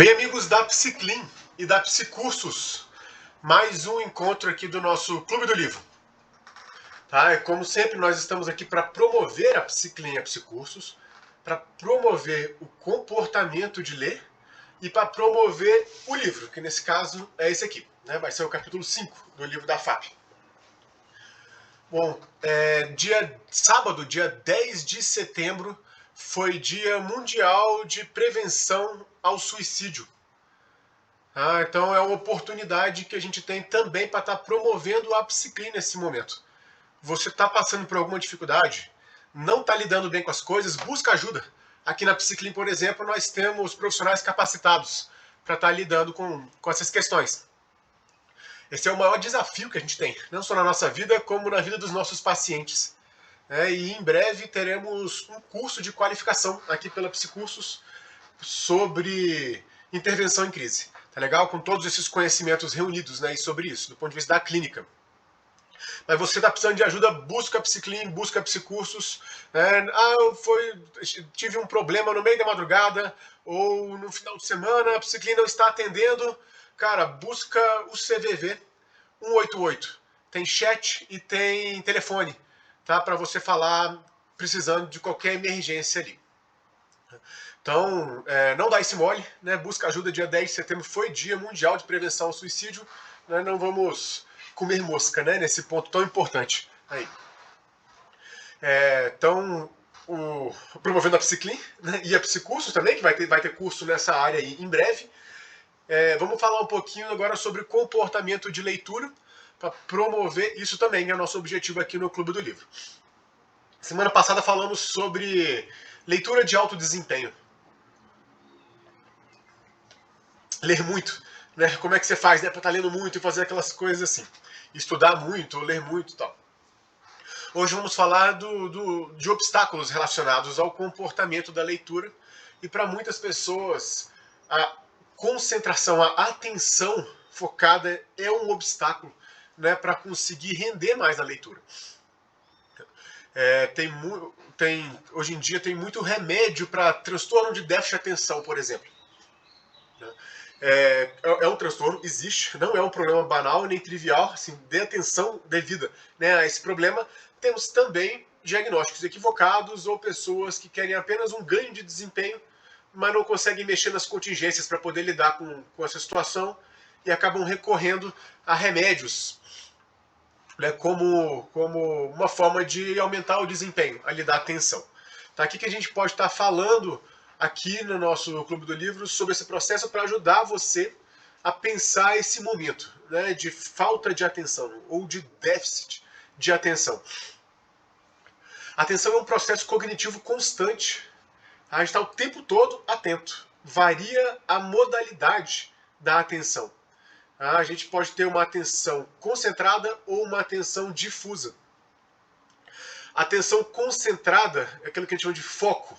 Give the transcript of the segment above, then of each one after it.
Bem, amigos da Psiclin e da Psicursos, mais um encontro aqui do nosso Clube do Livro. Tá? E como sempre, nós estamos aqui para promover a Psiclin e a Psicursos, para promover o comportamento de ler e para promover o livro, que nesse caso é esse aqui, né? Vai ser o capítulo 5 do livro da FAP. Bom, sábado, dia 10 de setembro, foi Dia Mundial de Prevenção ao Suicídio. Então é uma oportunidade que a gente tem também para estar promovendo a Psiclin nesse momento. Você está passando por alguma dificuldade, não está lidando bem com as coisas, busca ajuda. Aqui na Psiclin, por exemplo, nós temos profissionais capacitados para estar lidando com essas questões. Esse é o maior desafio que a gente tem, não só na nossa vida, como na vida dos nossos pacientes. E em breve teremos um curso de qualificação aqui pela Psicursos sobre intervenção em crise. Tá legal? Com todos esses conhecimentos reunidos, né, e sobre isso, do ponto de vista da clínica. Mas você está precisando de ajuda, busca a Psiclin, busca a Psicursos. Tive um problema no meio da madrugada, ou no final de semana, a Psiclin não está atendendo. Cara, busca o CVV 188. Tem chat e tem telefone, tá? Para você falar precisando de qualquer emergência ali. Então, não dá esse mole, né? Busca ajuda. Dia 10 de setembro foi Dia Mundial de Prevenção ao Suicídio. Né? Não vamos comer mosca, né? Nesse ponto tão importante. Aí. Promovendo a Psiclin, né? E a Psicursos também, que vai ter curso nessa área aí em breve. Vamos falar um pouquinho agora sobre comportamento de leitura, para promover isso também, é nosso objetivo aqui no Clube do Livro. Semana passada falamos sobre leitura de alto desempenho. Ler muito, né? Como é que você faz, né, para estar lendo muito e fazer aquelas coisas assim? Estudar muito, ler muito e tal. Hoje vamos falar de obstáculos relacionados ao comportamento da leitura. E para muitas pessoas, a concentração, a atenção focada é um obstáculo, né, para conseguir render mais a leitura. Hoje em dia tem muito remédio para transtorno de déficit de atenção, por exemplo. É um transtorno, existe, não é um problema banal nem trivial, assim, dê atenção devida, né, a esse problema. Temos também diagnósticos equivocados ou pessoas que querem apenas um ganho de desempenho, mas não conseguem mexer nas contingências para poder lidar com essa situação e acabam recorrendo a remédios, né, como uma forma de aumentar o desempenho, ali da atenção. Tá? Aqui que a gente pode estar falando aqui no nosso Clube do Livro sobre esse processo para ajudar você a pensar esse momento, né, de falta de atenção ou de déficit de atenção. Atenção é um processo cognitivo constante. A gente está o tempo todo atento. Varia a modalidade da atenção. A gente pode ter uma atenção concentrada ou uma atenção difusa. Atenção concentrada é aquilo que a gente chama de foco.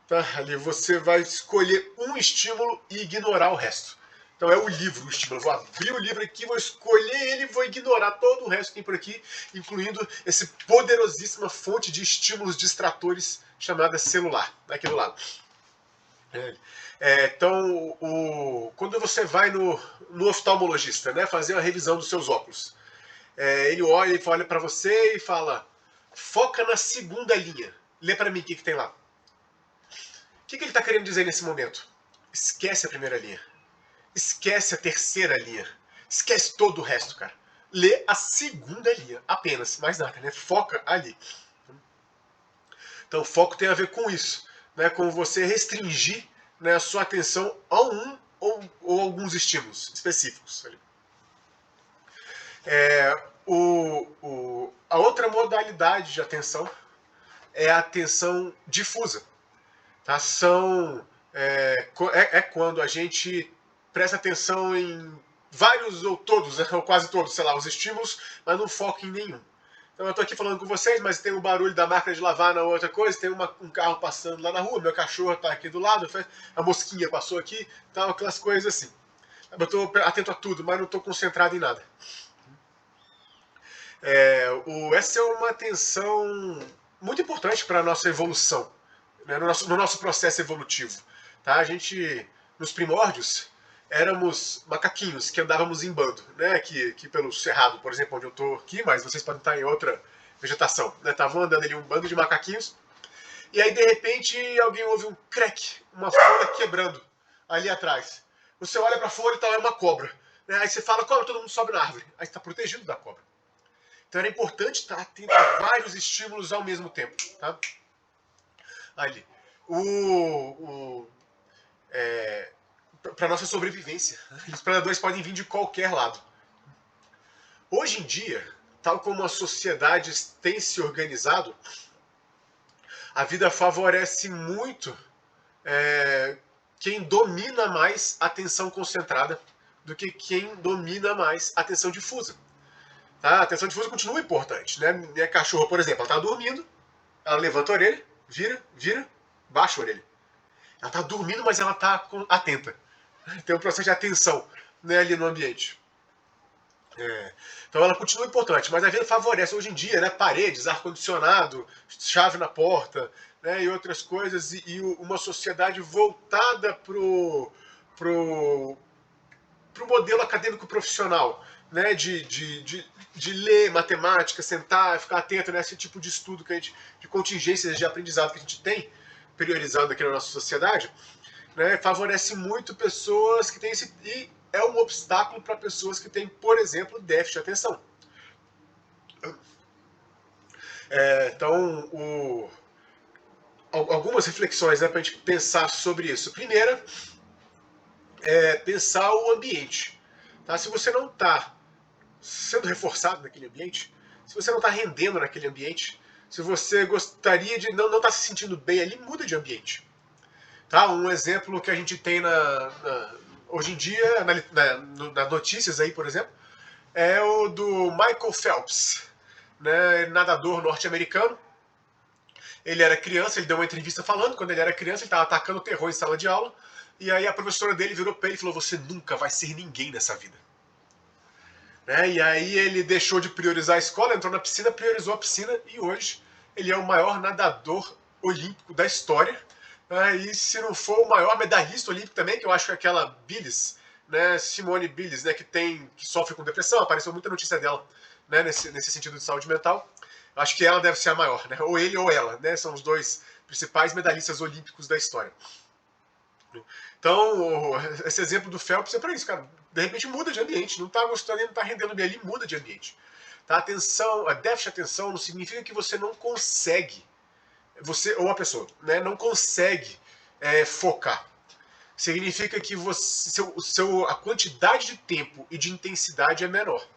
Tá? Ali você vai escolher um estímulo e ignorar o resto. Então é o livro, o estímulo. Eu vou abrir o livro aqui, vou escolher ele e vou ignorar todo o resto que tem por aqui, incluindo essa poderosíssima fonte de estímulos distratores chamada celular, aqui do lado. Então, quando você vai no oftalmologista, né, fazer uma revisão dos seus óculos, ele olha para você e fala: foca na segunda linha. Lê para mim o que tem lá. O que ele está querendo dizer nesse momento? Esquece a primeira linha. Esquece a terceira linha. Esquece todo o resto, cara. Lê a segunda linha, apenas, mais nada, né? Foca ali. Então, o foco tem a ver com isso, né? Com você restringir, né, a sua atenção a um ou alguns estímulos específicos. A outra modalidade de atenção é a atenção difusa. Tá? Quando a gente presta atenção em vários ou todos, ou quase todos, sei lá, os estímulos, mas não foca em nenhum. Então eu estou aqui falando com vocês, mas tem o barulho da máquina de lavar na outra coisa, tem um carro passando lá na rua, meu cachorro está aqui do lado, a mosquinha passou aqui, tal, aquelas coisas assim. Eu estou atento a tudo, mas não estou concentrado em nada. Essa é uma atenção muito importante para a nossa evolução, né, no nosso processo evolutivo. Tá? A gente nos primórdios, éramos macaquinhos que andávamos em bando, né? Aqui pelo Cerrado, por exemplo, onde eu estou aqui, mas vocês podem estar em outra vegetação, né? Estavam andando ali um bando de macaquinhos, e aí de repente alguém ouve um crack, uma folha quebrando ali atrás. Você olha para a folha e tal, é uma cobra. Né? Aí você fala, cobra, todo mundo sobe na árvore. Aí você está protegido da cobra. Então era importante estar atento a vários estímulos ao mesmo tempo. Tá? Ali. Para nossa sobrevivência. Os predadores podem vir de qualquer lado. Hoje em dia, tal como a sociedade tem se organizado, a vida favorece muito quem domina mais a atenção concentrada do que quem domina mais a atenção difusa. Tá? A atenção difusa continua importante. Né? Minha cachorra, por exemplo, ela está dormindo, ela levanta a orelha, vira, baixa a orelha. Ela está dormindo, mas ela está atenta. Tem um processo de atenção, né, ali no ambiente. Então ela continua importante, mas a vida favorece hoje em dia, né, paredes, ar-condicionado, chave na porta, né, e outras coisas, e uma sociedade voltada pro modelo acadêmico profissional, né, de ler matemática, sentar, ficar atento nesse tipo de estudo que a gente, de contingências de aprendizado que a gente tem priorizado aqui na nossa sociedade, né, favorece muito pessoas que têm esse, e é um obstáculo para pessoas que têm, por exemplo, déficit de atenção. Então, algumas reflexões, né, para a gente pensar sobre isso. Primeira, pensar o ambiente. Tá? Se você não está sendo reforçado naquele ambiente, se você não está rendendo naquele ambiente, se você gostaria de não está se sentindo bem ali, muda de ambiente. Tá? Um exemplo que a gente tem hoje em dia, nas notícias aí, por exemplo, é o do Michael Phelps, né, nadador norte-americano. Ele era criança, ele deu uma entrevista falando, quando ele era criança, ele estava atacando o terror em sala de aula, e aí a professora dele virou para ele e falou, você nunca vai ser ninguém nessa vida. Né? E aí ele deixou de priorizar a escola, entrou na piscina, priorizou a piscina, e hoje ele é o maior nadador olímpico da história. E se não for o maior medalhista olímpico também, que eu acho que é aquela Biles, né, Simone Biles, né, que sofre com depressão, apareceu muita notícia dela, né, nesse sentido de saúde mental. Acho que ela deve ser a maior, né, ou ele ou ela, né, são os dois principais medalhistas olímpicos da história. Então, esse exemplo do Phelps é para isso, cara. De repente muda de ambiente, não está gostando, não está rendendo bem ali, muda de ambiente. Tá? A déficit de atenção não significa que você não consegue, você ou a pessoa, né, não consegue focar. Significa que a quantidade de tempo e de intensidade é menor.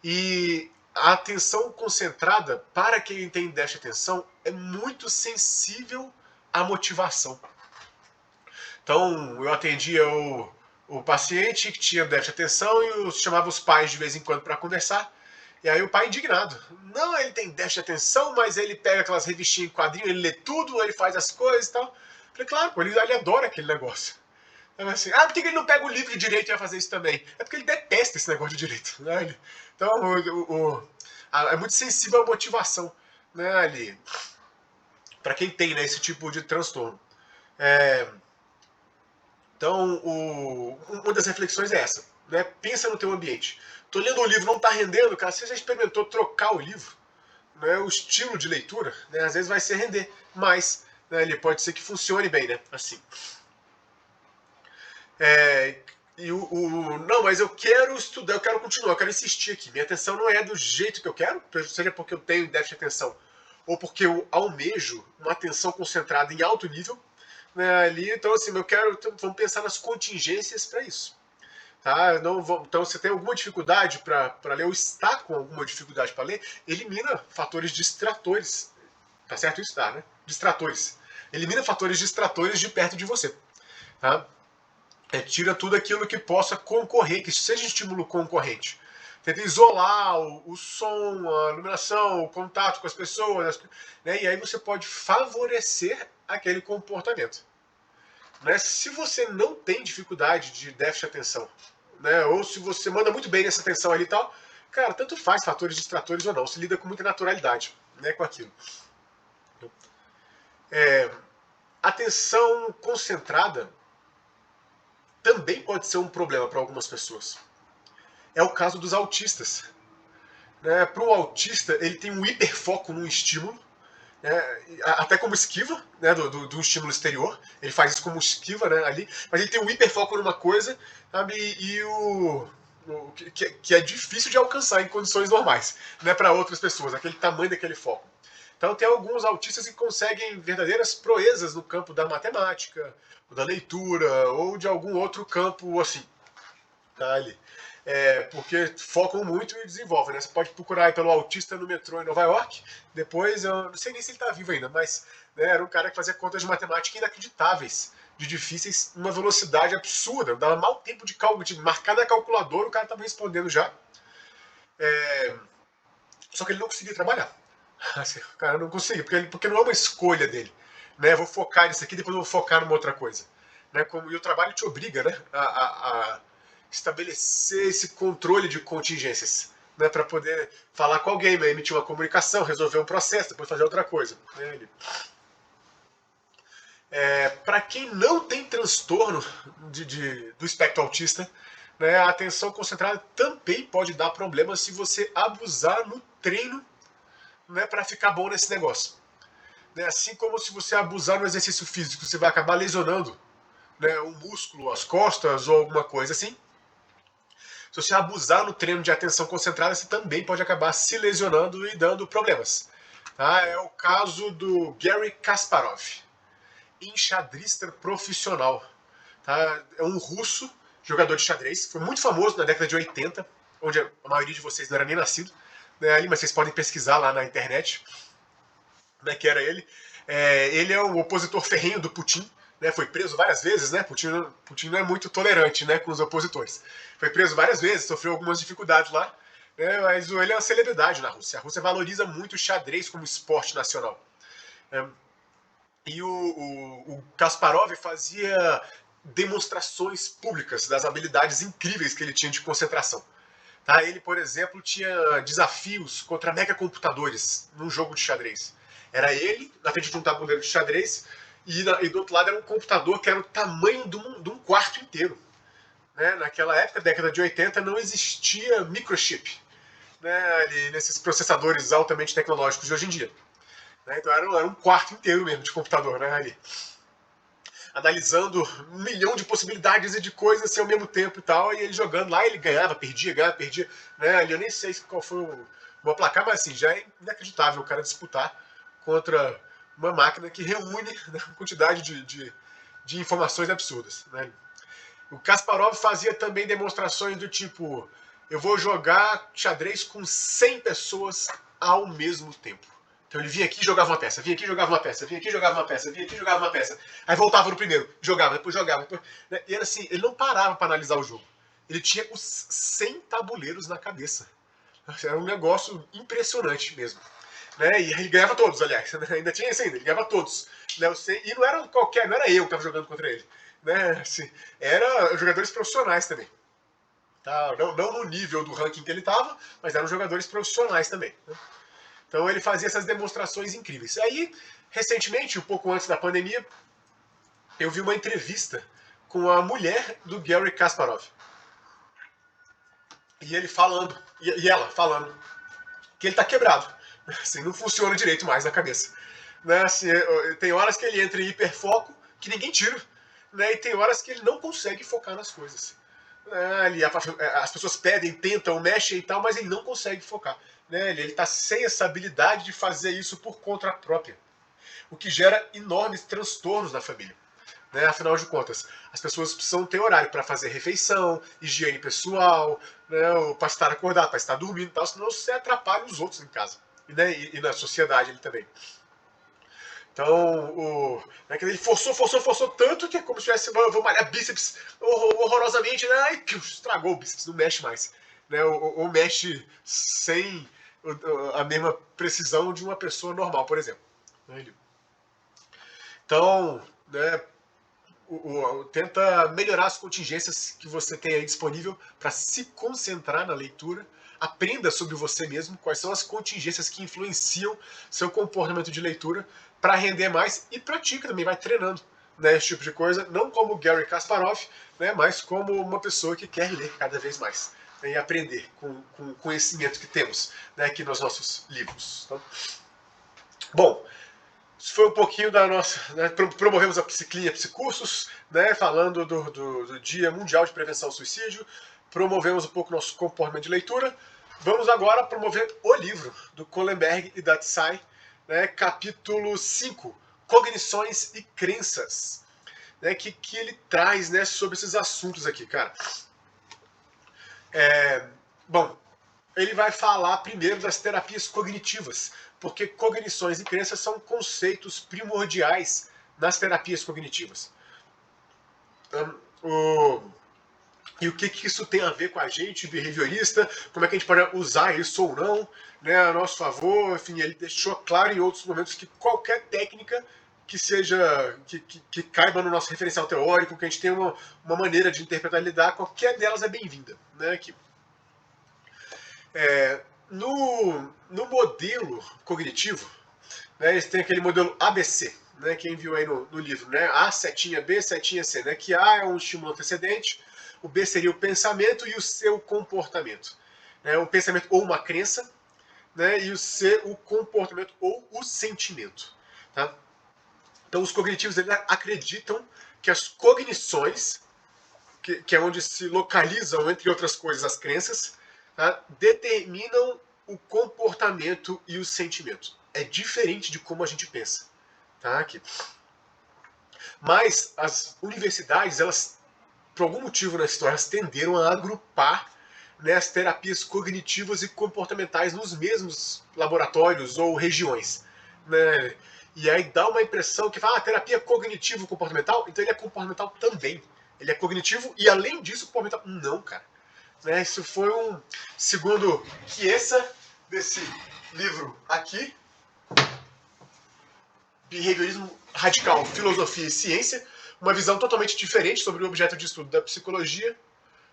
E a atenção concentrada, para quem tem déficit de atenção, é muito sensível à motivação. Então, eu atendia o paciente que tinha déficit de atenção e eu chamava os pais de vez em quando para conversar. E aí o pai indignado. Não, ele tem déficit de atenção, mas ele pega aquelas revistinhas em quadrinho, ele lê tudo, ele faz as coisas e tal. Eu falei, claro, pô, ele adora aquele negócio. Assim, por que ele não pega o livro de direito e vai fazer isso também? É porque ele detesta esse negócio de direito. Né? Então, é muito sensível à motivação, né, ali. Para quem tem, né, esse tipo de transtorno. Então, uma das reflexões é essa. Né? Pensa no teu ambiente. Tô lendo um livro, não está rendendo, cara. Você já experimentou trocar o livro? Né? O estilo de leitura, né? Às vezes vai ser render, mas né, ele pode ser que funcione bem, né? Assim. Não, mas eu quero estudar, eu quero continuar, eu quero insistir aqui. Minha atenção não é do jeito que eu quero, seja porque eu tenho déficit de atenção, ou porque eu almejo uma atenção concentrada em alto nível, né, ali. Então, assim, então, vamos pensar nas contingências para isso. Tá? Então, você tem alguma dificuldade para ler, ou está com alguma dificuldade para ler, elimina fatores distratores. Tá certo isso? Tá, né? Distratores. Elimina fatores distratores de perto de você. Tá? Tira tudo aquilo que possa concorrer, que seja estímulo concorrente. Tenta isolar o som, a iluminação, o contato com as pessoas, né? E aí você pode favorecer aquele comportamento. Né? Se você não tem dificuldade de déficit de atenção, né? Ou se você manda muito bem nessa atenção ali e tal, cara, tanto faz fatores distratores ou não, se lida com muita naturalidade, né, com aquilo. Atenção concentrada também pode ser um problema para algumas pessoas. É o caso dos autistas. Né? Para o autista, ele tem um hiperfoco num estímulo, né? Até como esquiva, né? do estímulo exterior. Ele faz isso como esquiva, né? Ali, mas ele tem um hiperfoco numa coisa, sabe? E que é difícil de alcançar em condições normais, né? Para outras pessoas, aquele tamanho daquele foco. Então tem alguns autistas que conseguem verdadeiras proezas no campo da matemática, da leitura ou de algum outro campo assim. Tá ali. Porque focam muito e desenvolvem. Né? Você pode procurar aí pelo autista no metrô em Nova York. Depois, eu não sei nem se ele está vivo ainda, mas né, era um cara que fazia contas de matemática inacreditáveis, de difíceis, numa velocidade absurda. Dava mal tempo de marcar na calculadora, o cara estava respondendo já. Só que ele não conseguia trabalhar. Assim, o cara não conseguia, porque não é uma escolha dele. Né? Vou focar nisso aqui, depois eu vou focar numa outra coisa. Né? E o trabalho te obriga, né? a estabelecer esse controle de contingências, né, para poder falar com alguém, né, emitir uma comunicação, resolver um processo, depois fazer outra coisa. Né. Para quem não tem transtorno do espectro autista, né, a atenção concentrada também pode dar problema se você abusar no treino, né, para ficar bom nesse negócio. Né, assim como se você abusar no exercício físico, você vai acabar lesionando, né, um músculo, as costas ou alguma coisa assim. Se você abusar no treino de atenção concentrada, você também pode acabar se lesionando e dando problemas. Tá? É o caso do Garry Kasparov, enxadrista profissional. Tá? É um russo, jogador de xadrez, foi muito famoso na década de 80, onde a maioria de vocês não era nem nascido, né, mas vocês podem pesquisar lá na internet, né, que era ele. Ele é o opositor ferrenho do Putin, né, foi preso várias vezes, né? Putin não é muito tolerante, né, com os opositores. Foi preso várias vezes, sofreu algumas dificuldades lá, né, mas ele é uma celebridade na Rússia. A Rússia valoriza muito o xadrez como esporte nacional. Né? E o Kasparov fazia demonstrações públicas das habilidades incríveis que ele tinha de concentração. Tá? Ele, por exemplo, tinha desafios contra megacomputadores num jogo de xadrez. Era ele, na frente de um tabuleiro de xadrez, e do outro lado era um computador que era o tamanho de um quarto inteiro. Né? Naquela época, década de 80, não existia microchip, né? Ali, nesses processadores altamente tecnológicos de hoje em dia. Né? Então era um quarto inteiro mesmo de computador, né? Ali. Analisando 1 milhão de possibilidades e de coisas assim, ao mesmo tempo e tal, e ele jogando lá, ele ganhava, perdia, né? Ali eu nem sei qual foi o placar, mas assim, já é inacreditável o cara disputar contra uma máquina que reúne, né, uma quantidade de informações absurdas. Né? O Kasparov fazia também demonstrações do tipo: eu vou jogar xadrez com 100 pessoas ao mesmo tempo. Então ele vinha aqui e jogava uma peça, vinha aqui e jogava uma peça, vinha aqui e jogava uma peça, vinha aqui e jogava uma peça. Aí voltava no primeiro, jogava, depois jogava. Depois, né? E era assim, ele não parava para analisar o jogo. Ele tinha os 100 tabuleiros na cabeça. Era um negócio impressionante mesmo. Né? E ele ganhava todos, aliás. Ainda tinha isso ainda, ele ganhava todos. Né? E não era qualquer, não era eu que estava jogando contra ele. Né? Assim, era jogadores profissionais também. Tá? Não no nível do ranking que ele estava, mas eram jogadores profissionais também. Né? Então ele fazia essas demonstrações incríveis. Aí, recentemente, um pouco antes da pandemia, eu vi uma entrevista com a mulher do Garry Kasparov. E ele falando, e ela falando, que ele está quebrado. Assim, não funciona direito mais na cabeça. Né? Assim, tem horas que ele entra em hiperfoco, que ninguém tira. Né? E tem horas que ele não consegue focar nas coisas. As pessoas pedem, tentam, mexem e tal, mas ele não consegue focar. Né? Ele está sem essa habilidade de fazer isso por conta própria. O que gera enormes transtornos na família. Né? Afinal de contas, as pessoas precisam ter horário para fazer refeição, higiene pessoal, né? Para estar acordado, para estar dormindo e tal, senão você atrapalha os outros em casa. Né? E na sociedade ele também. Então, ele forçou tanto que é como se tivesse, vou malhar bíceps horrorosamente, né? E estragou o bíceps, não mexe mais. Né? Ou mexe sem a mesma precisão de uma pessoa normal, por exemplo. Então, né, tenta melhorar as contingências que você tem aí disponível para se concentrar na leitura. Aprenda sobre você mesmo, quais são as contingências que influenciam seu comportamento de leitura para render mais, e pratica também, vai treinando. né, esse tipo de coisa, não como Garry Kasparov, né, mas como uma pessoa que quer ler cada vez mais, né, e aprender com o conhecimento que temos, né, aqui nos nossos livros. Então, bom, isso foi um pouquinho da nossa. Né, promovemos a Psiclinha Psicursos, né, falando do Dia Mundial de Prevenção ao Suicídio, promovemos um pouco nosso comportamento de leitura. Vamos agora promover o livro do Kohlenberg e da Tsai, né, capítulo 5, Cognições e Crenças, né, que ele traz, né, sobre esses assuntos aqui, cara. Bom, ele vai falar primeiro das terapias cognitivas, porque cognições e crenças são conceitos primordiais nas terapias cognitivas. E o que isso tem a ver com a gente, behaviorista, como é que a gente pode usar isso ou não, né, a nosso favor. Enfim, ele deixou claro em outros momentos que qualquer técnica que seja, que caiba no nosso referencial teórico, que a gente tenha uma maneira de interpretar e lidar, qualquer delas é bem-vinda, né, aqui. No modelo cognitivo, né, eles têm aquele modelo ABC, né, quem viu aí no livro, né, A, setinha B, setinha C, né, que A é um estímulo antecedente, o B seria o pensamento e o C o comportamento. Né, um pensamento ou uma crença, né, e o C o comportamento ou o sentimento. Tá? Então os cognitivos eles acreditam que as cognições, que é onde se localizam, entre outras coisas, as crenças, tá, determinam o comportamento e o sentimento. É diferente de como a gente pensa. Tá? Aqui. Mas as universidades, elas, por algum motivo na história, elas tenderam a agrupar, né, as terapias cognitivas e comportamentais nos mesmos laboratórios ou regiões. Né? E aí dá uma impressão que fala, terapia cognitivo-comportamental, então ele é comportamental também. Ele é cognitivo e, além disso, comportamental. Não, cara. Né, isso foi segundo Chiesa, desse livro aqui, Behaviorismo Radical, Filosofia e Ciência, uma visão totalmente diferente sobre o objeto de estudo da psicologia.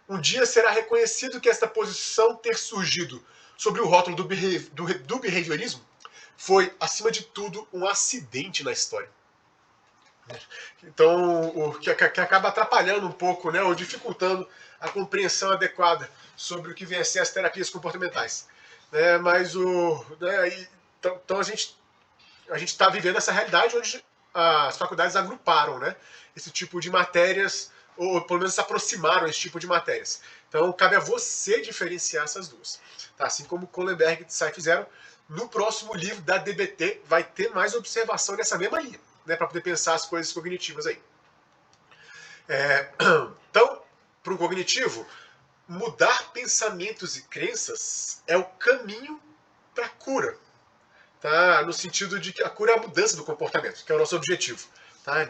Um dia será reconhecido que esta posição ter surgido sobre o rótulo do behaviorismo foi, acima de tudo, um acidente na história. Então, o que acaba atrapalhando um pouco, né, ou dificultando a compreensão adequada sobre o que vem a ser as terapias comportamentais. Mas então a gente está vivendo essa realidade onde as faculdades agruparam, né, esse tipo de matérias, ou pelo menos se aproximaram desse tipo de matérias. Então, cabe a você diferenciar essas duas. Tá? Assim como Kohlenberg e Tsai fizeram, no próximo livro da DBT vai ter mais observação nessa mesma linha, né, para poder pensar as coisas cognitivas aí. Então, para o cognitivo, mudar pensamentos e crenças é o caminho para a cura. Tá? No sentido de que a cura é a mudança do comportamento, que é o nosso objetivo. Tá?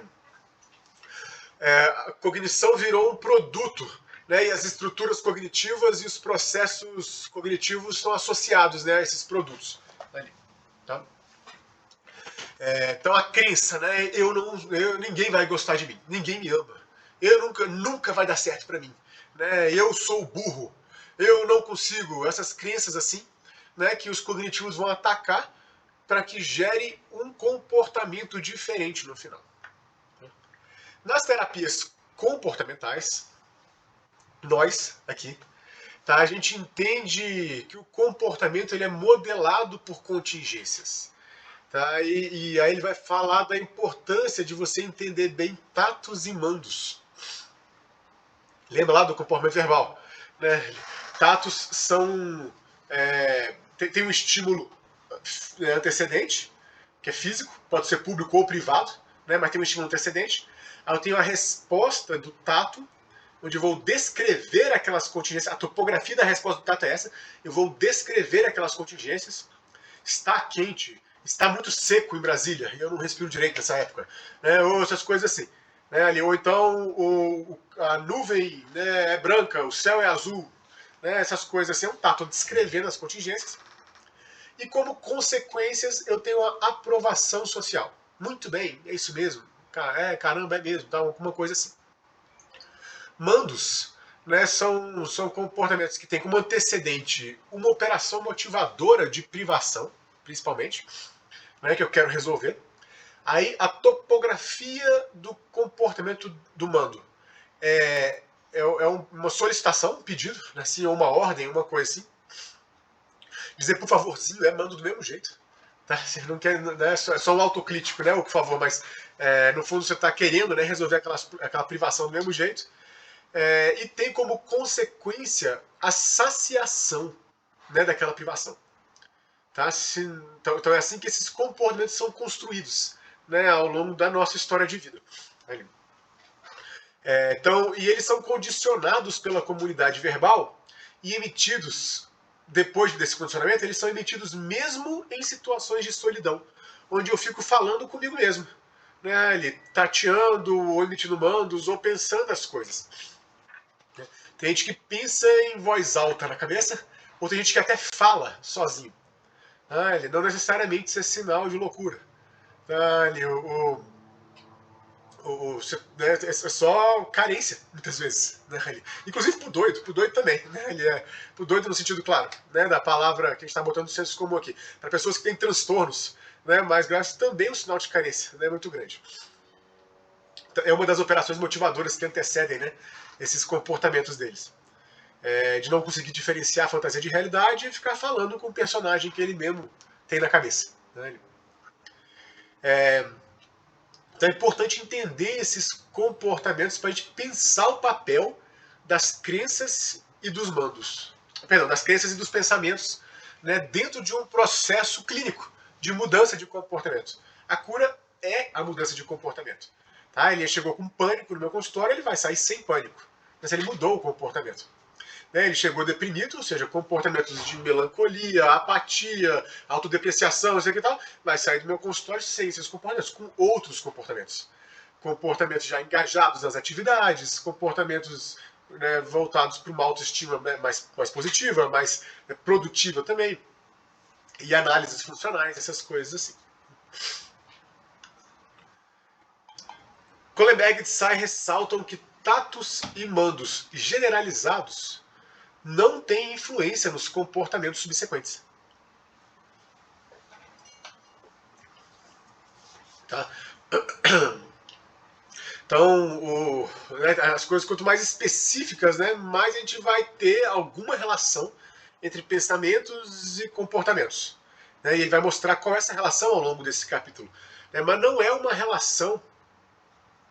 A cognição virou um produto, né, e as estruturas cognitivas e os processos cognitivos estão associados, né, a esses produtos. Ali, tá? Então a crença, né, ninguém vai gostar de mim, ninguém me ama, nunca vai dar certo para mim, né, eu sou burro, eu não consigo, essas crenças assim, né, que os cognitivos vão atacar para que gere um comportamento diferente no final. Nas terapias comportamentais, nós aqui, tá, a gente entende que o comportamento ele é modelado por contingências. Tá? E aí ele vai falar da importância de você entender bem tatos e mandos. Lembra lá do comportamento verbal? Né? Tatos são... tem um estímulo antecedente, que é físico, pode ser público ou privado, né? Mas tem um estímulo antecedente. Aí eu tenho a resposta do tato, onde eu vou descrever aquelas contingências. A topografia da resposta do tato é essa. Eu vou descrever aquelas contingências. Está quente, está muito seco em Brasília, e eu não respiro direito nessa época. Né? Ou essas coisas assim. Né? Ou então a nuvem, né, é branca, o céu é azul. Né? Essas coisas assim, eu estou descrevendo as contingências. E como consequências eu tenho a aprovação social. Muito bem, é isso mesmo. Caramba, é mesmo. Tá? Alguma coisa assim. Mandos, né, são comportamentos que têm como antecedente uma operação motivadora de privação, principalmente, né, que eu quero resolver. Aí a topografia do comportamento do mando uma solicitação, um pedido, né, assim, ou uma ordem, uma coisa assim. Dizer por favorzinho mando do mesmo jeito. Tá? Você não quer, né, é só um autocrítico, né, o por favor, mas no fundo você está querendo, né, resolver aquela privação do mesmo jeito. E tem como consequência a saciação, né, daquela privação. Tá? Então é assim que esses comportamentos são construídos, né, ao longo da nossa história de vida. E eles são condicionados pela comunidade verbal e emitidos, depois desse condicionamento, eles são emitidos mesmo em situações de solidão, onde eu fico falando comigo mesmo, né, ali, tateando, ou emitindo mandos, ou pensando as coisas. Tem gente que pensa em voz alta na cabeça, ou tem gente que até fala sozinho. Não necessariamente isso é sinal de loucura. Né, é só carência, muitas vezes. Né, inclusive pro doido também. Né, pro doido no sentido, claro, né, da palavra que a gente está botando no senso comum aqui. Para pessoas que têm transtornos, né, mais graves, também é um sinal de carência, né, muito grande. É uma das operações motivadoras que antecedem, né, esses comportamentos deles. De não conseguir diferenciar a fantasia de realidade e ficar falando com o personagem que ele mesmo tem na cabeça. Né? Então é importante entender esses comportamentos para a gente pensar o papel das crenças e dos mandos. Perdão, das crenças e dos pensamentos, né, dentro de um processo clínico de mudança de comportamento. A cura é a mudança de comportamento. Tá? Ele chegou com pânico no meu consultório, ele vai sair sem pânico. Mas ele mudou o comportamento. Ele chegou deprimido, ou seja, comportamentos de melancolia, apatia, autodepreciação, não sei o que tal, vai sair do meu consultório sem esses comportamentos, com outros comportamentos. Comportamentos já engajados nas atividades, comportamentos, né, voltados para uma autoestima mais positiva, mais produtiva também, e análises funcionais, essas coisas assim. Kohlenberg e Tsai ressaltam que tatos e mandos generalizados não têm influência nos comportamentos subsequentes. Tá? Então, as coisas quanto mais específicas, né, mais a gente vai ter alguma relação entre pensamentos e comportamentos. Né, e ele vai mostrar qual é essa relação ao longo desse capítulo. Né, mas não é uma relação.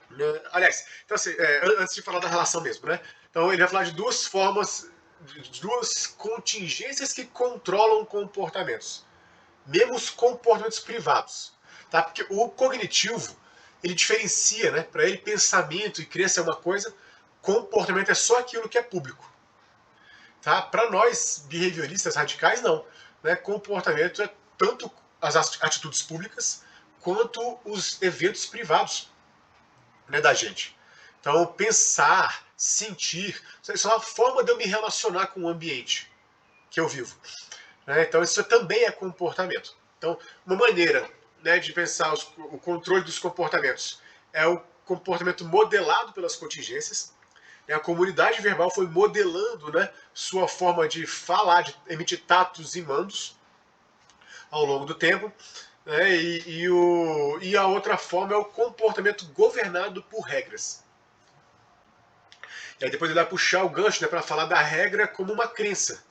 Né, aliás, então, assim, antes de falar da relação mesmo, né, então ele vai falar de duas formas, de duas contingências que controlam comportamentos. Mesmo os comportamentos privados. Tá? Porque o cognitivo, ele diferencia, né? Para ele, pensamento e crença é uma coisa, comportamento é só aquilo que é público. Tá? Para nós, behavioristas radicais, não. Né? Comportamento é tanto as atitudes públicas quanto os eventos privados, né, da gente. Então, pensar, sentir, isso é uma forma de eu me relacionar com o ambiente que eu vivo. Né? Então, isso também é comportamento. Então, uma maneira, né, de pensar o controle dos comportamentos é o comportamento modelado pelas contingências. A comunidade verbal foi modelando, né, sua forma de falar, de emitir tatos e mandos ao longo do tempo. Né, e a outra forma é o comportamento governado por regras. E aí depois ele vai puxar o gancho, né, para falar da regra como uma crença,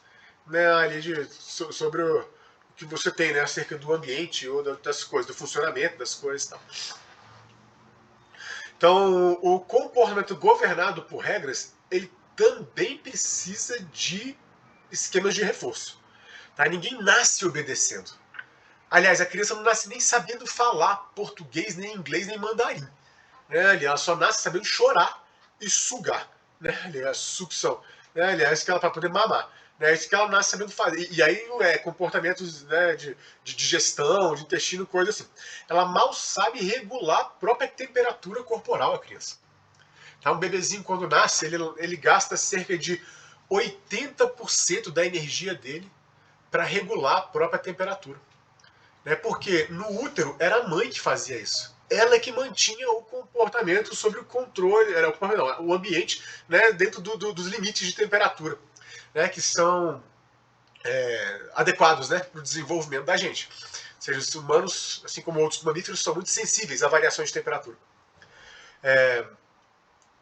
né, ali sobre o que você tem, né, acerca do ambiente ou das coisas, do funcionamento das coisas e tal. Então, o comportamento governado por regras, ele também precisa de esquemas de reforço. Tá? Ninguém nasce obedecendo. Aliás, a criança não nasce nem sabendo falar português, nem inglês, nem mandarim. Né? Ela só nasce sabendo chorar e sugar. Né? Aliás, sucção. Né? Aliás, que ela para poder mamar. Né? Isso que ela nasce sabendo fazer. E aí, comportamentos, né, de digestão, de intestino, coisa assim. Ela mal sabe regular a própria temperatura corporal, a criança. Tá? Um bebezinho, quando nasce, ele gasta cerca de 80% da energia dele para regular a própria temperatura. Né? Porque no útero era a mãe que fazia isso. Ela que mantinha o comportamento sobre o controle, o ambiente, né, dentro dos limites de temperatura, né, que são adequados, né, para o desenvolvimento da gente. seja, os humanos, assim como outros mamíferos, são muito sensíveis a variações de temperatura.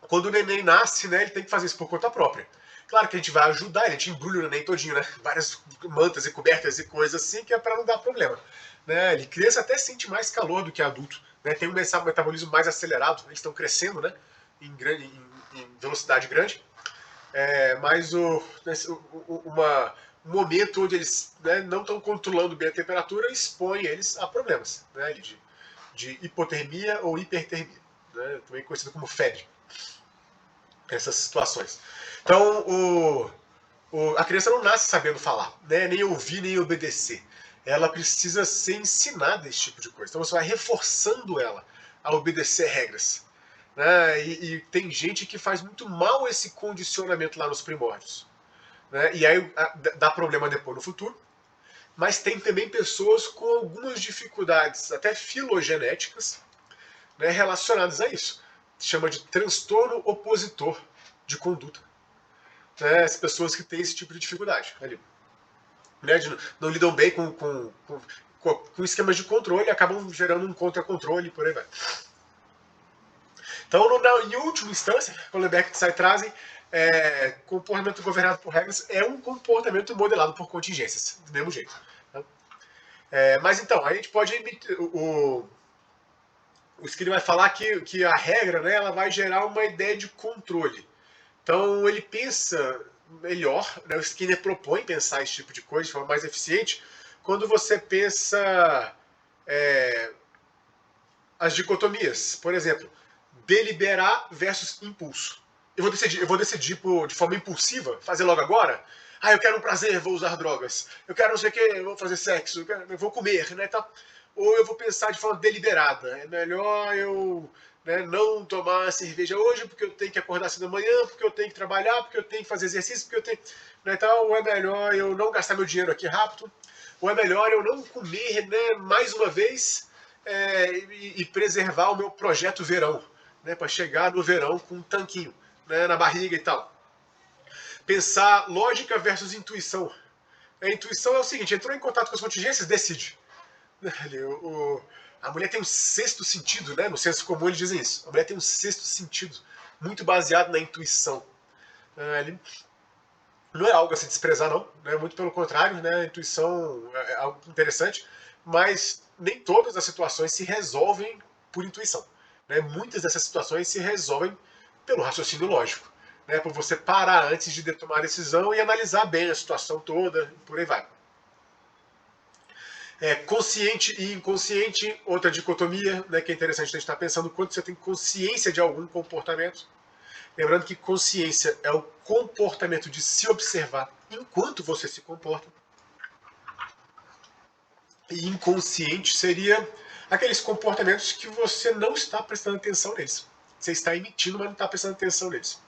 Quando o neném nasce, né, ele tem que fazer isso por conta própria. Claro que a gente vai ajudar, a gente embrulha o neném todinho, né? Várias mantas e cobertas e coisas assim, que é para não dar problema. Né? Ele criança até sente mais calor do que adulto. Né? Tem um metabolismo mais acelerado, eles estão crescendo, né? Em velocidade grande. Mas um momento onde eles, né, não estão controlando bem a temperatura expõe eles a problemas, né? De hipotermia ou hipertermia, né? Também conhecido como febre. Essas situações. Então, a criança não nasce sabendo falar, né? Nem ouvir, nem obedecer. Ela precisa ser ensinada esse tipo de coisa. Então você vai reforçando ela a obedecer regras. Né? E tem gente que faz muito mal esse condicionamento lá nos primórdios. Né? E aí dá problema depois no futuro. Mas tem também pessoas com algumas dificuldades, até filogenéticas, né, relacionadas a isso. Se chama de transtorno opositor de conduta. Né, as pessoas que têm esse tipo de dificuldade ali. Né, não lidam bem com esquemas de controle, acabam gerando um contra-controle e por aí vai. Então, em última instância, Hollenberg e Tsai trazem comportamento governado por regras é um comportamento modelado por contingências, do mesmo jeito. Tá? Mas então, a gente pode emitir, o Skinner vai falar que a regra, né, ela vai gerar uma ideia de controle. Então ele pensa melhor, né, o Skinner propõe pensar esse tipo de coisa de forma mais eficiente, quando você pensa as dicotomias. Por exemplo, deliberar versus impulso. Eu vou decidir de forma impulsiva, fazer logo agora. Ah, eu quero um prazer, vou usar drogas. Eu quero não sei o que, vou fazer sexo. Eu vou comer, né? Tá? Ou eu vou pensar de forma deliberada. É melhor eu, né, não tomar cerveja hoje porque eu tenho que acordar cedo da manhã, porque eu tenho que trabalhar, porque eu tenho que fazer exercício, porque eu tenho. Né, então, ou é melhor eu não gastar meu dinheiro aqui rápido, ou é melhor eu não comer, né, mais uma vez e preservar o meu projeto verão, né, para chegar no verão com um tanquinho, né, na barriga e tal. Pensar lógica versus intuição. A intuição é o seguinte: entrou em contato com as contingências, decide. A mulher tem um sexto sentido, né? No senso comum eles dizem isso. A mulher tem um sexto sentido, muito baseado na intuição. Não é algo a se desprezar, não. Né? Muito pelo contrário, né? A intuição é algo interessante, mas nem todas as situações se resolvem por intuição. Né? Muitas dessas situações se resolvem pelo raciocínio lógico. Né? Por você parar antes de tomar a decisão e analisar bem a situação toda, por aí vai. Consciente e inconsciente, outra dicotomia, né, que é interessante a gente estar pensando quando você tem consciência de algum comportamento. Lembrando que consciência é o comportamento de se observar enquanto você se comporta. E inconsciente seria aqueles comportamentos que você não está prestando atenção neles. Você está emitindo, mas não está prestando atenção neles.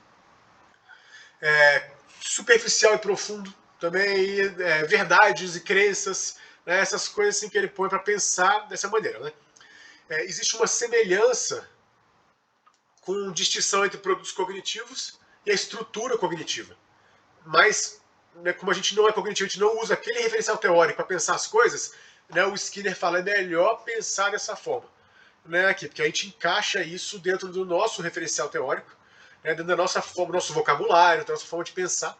Superficial e profundo também, verdades e crenças, né, essas coisas assim que ele põe para pensar dessa maneira. Né? Existe uma semelhança com distinção entre produtos cognitivos e a estrutura cognitiva. Mas, né, como a gente não é cognitivo, a gente não usa aquele referencial teórico para pensar as coisas, né, o Skinner fala, é melhor pensar dessa forma. Né, aqui, porque a gente encaixa isso dentro do nosso referencial teórico, né, dentro da nossa forma, nosso vocabulário, da nossa forma de pensar,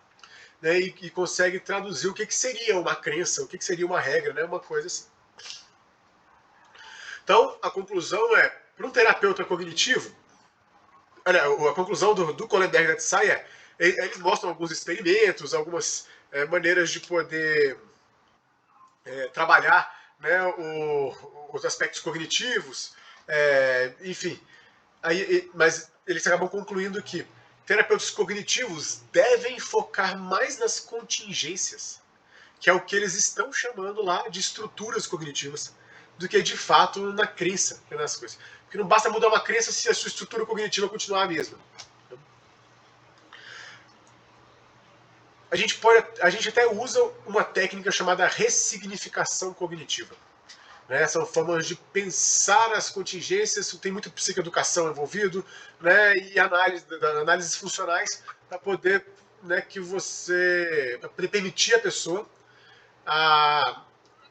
né, e consegue traduzir o que seria uma crença, o que seria uma regra, né, uma coisa assim. Então, a conclusão é, para um terapeuta cognitivo, a conclusão do Kohlenberg e Tsai eles mostram alguns experimentos, algumas maneiras de poder trabalhar, né, os aspectos cognitivos, enfim. Mas eles acabam concluindo que terapeutas cognitivos devem focar mais nas contingências, que é o que eles estão chamando lá de estruturas cognitivas, do que de fato na crença, nas coisas. Porque não basta mudar uma crença se a sua estrutura cognitiva continuar a mesma. A gente até usa uma técnica chamada ressignificação cognitiva. Né? São formas de pensar as contingências, tem muito psicoeducação envolvido, né? E análises funcionais para poder, né, que você para permitir a pessoa a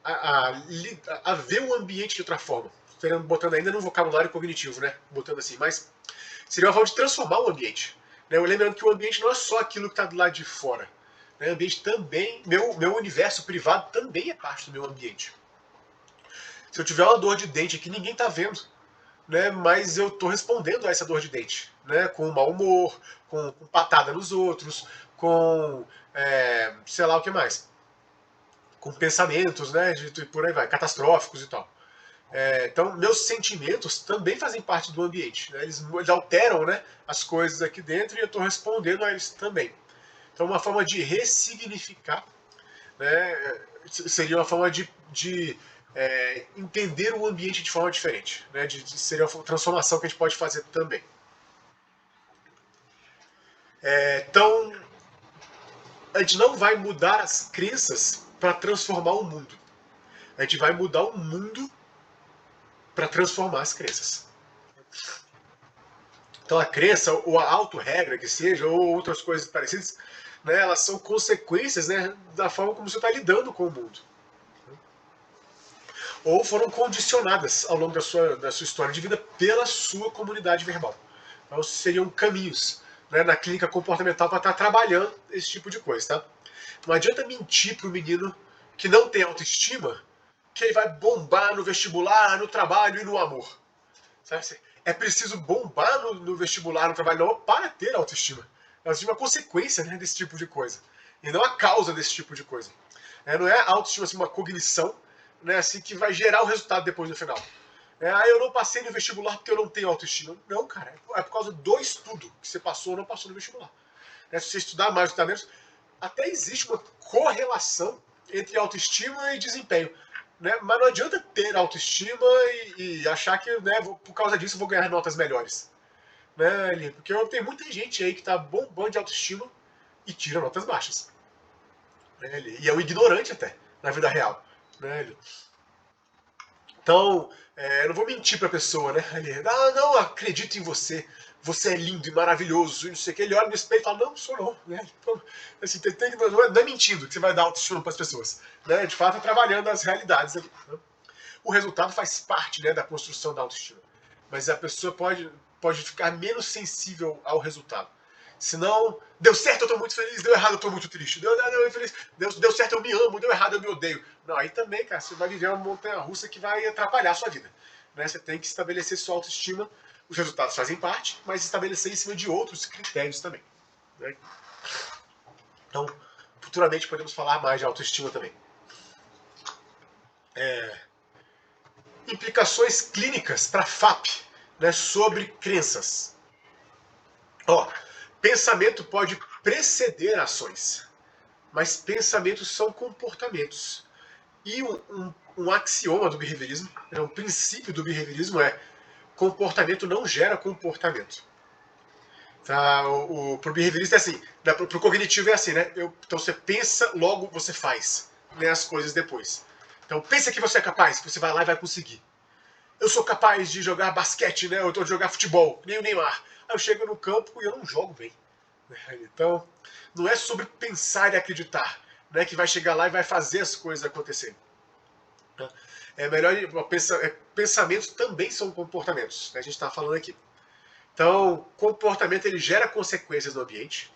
a ver o ambiente de outra forma. Botando ainda no vocabulário cognitivo, né? Botando assim, mas seria uma forma de transformar o ambiente. Né? Lembrando que o ambiente não é só aquilo que está do lado de fora. Né? O ambiente também, meu universo privado também é parte do meu ambiente. Se eu tiver uma dor de dente aqui, ninguém está vendo. Né, mas eu estou respondendo a essa dor de dente, né, com mau humor, com patada nos outros, com sei lá o que mais, com pensamentos, né, de por aí vai, catastróficos e tal. Então, meus sentimentos também fazem parte do ambiente, né, eles alteram, né, as coisas aqui dentro e eu estou respondendo a eles também. Então, uma forma de ressignificar, né, seria uma forma de entender o ambiente de forma diferente. Né, seria uma transformação que a gente pode fazer também. Então, a gente não vai mudar as crenças para transformar o mundo. A gente vai mudar o mundo para transformar as crenças. Então, a crença, ou a auto-regra que seja, ou outras coisas parecidas, né, elas são consequências, né, da forma como você está lidando com o mundo. Ou foram condicionadas ao longo da sua história de vida pela sua comunidade verbal. Então, seriam caminhos, né, na clínica comportamental para estar trabalhando esse tipo de coisa. Tá? Não adianta mentir para o menino que não tem autoestima que ele vai bombar no vestibular, no trabalho e no amor. Sabe? É preciso bombar no vestibular, no trabalho, não, para ter autoestima. A autoestima é uma consequência, né, desse tipo de coisa. E não a causa desse tipo de coisa. Não é a autoestima assim, uma cognição, né, assim, que vai gerar o resultado depois no final. Eu não passei no vestibular porque eu não tenho autoestima. Não, cara, é por causa do estudo que você passou ou não passou no vestibular. Se você estudar mais, estudar menos, até existe uma correlação entre autoestima e desempenho. Né? Mas não adianta ter autoestima e achar que, né, por causa disso eu vou ganhar notas melhores. Né, porque tem muita gente aí que tá bombando de autoestima e tira notas baixas. Né, e é um ignorante até, na vida real. Né, então, eu não vou mentir pra pessoa, né? Não acredito em você. Você é lindo e maravilhoso, e não sei o que. Ele olha no espelho e fala, não sou não. Né? Então, assim, não é mentindo que você vai dar autoestima para as pessoas. Né? De fato, é trabalhando as realidades ali. Né? O resultado faz parte, né, da construção da autoestima. Mas a pessoa pode ficar menos sensível ao resultado. Se não, deu certo, eu tô muito feliz, deu errado, eu tô muito triste. Deu feliz, deu certo, eu me amo, deu errado, eu me odeio. Não, aí também, cara, você vai viver uma montanha russa que vai atrapalhar a sua vida. Né? Você tem que estabelecer sua autoestima. Os resultados fazem parte, mas estabelecer em cima de outros critérios também. Né? Então, futuramente podemos falar mais de autoestima também. Implicações clínicas para FAP, né, sobre crenças. Pensamento pode preceder ações, mas pensamentos são comportamentos. E um axioma do behaviorismo, um princípio do behaviorismo é comportamento não gera comportamento. Tá? Pro behaviorista é assim, pro cognitivo é assim, né? Então você pensa, logo você faz, né, as coisas depois. Então pensa que você é capaz, que você vai lá e vai conseguir. Eu sou capaz de jogar basquete, né? Eu tô de jogar futebol, nem o Neymar. Aí eu chego no campo e eu não jogo bem. Então, não é sobre pensar e acreditar, né, que vai chegar lá e vai fazer as coisas acontecerem. É melhor pensamentos também são comportamentos, que a gente está falando aqui. Então, comportamento ele gera consequências no ambiente.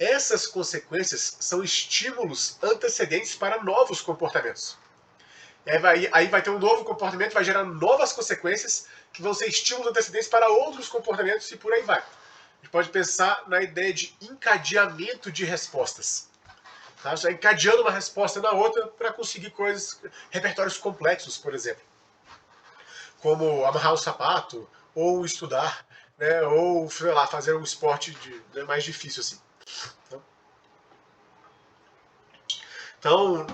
Essas consequências são estímulos antecedentes para novos comportamentos. Aí vai ter um novo comportamento, vai gerar novas consequências que vão ser estímulos antecedentes para outros comportamentos e por aí vai. A gente pode pensar na ideia de encadeamento de respostas. Tá? Já encadeando uma resposta na outra para conseguir coisas, repertórios complexos, por exemplo. Como amarrar o sapato, ou estudar, né, ou, sei lá, fazer um esporte mais difícil assim. Então,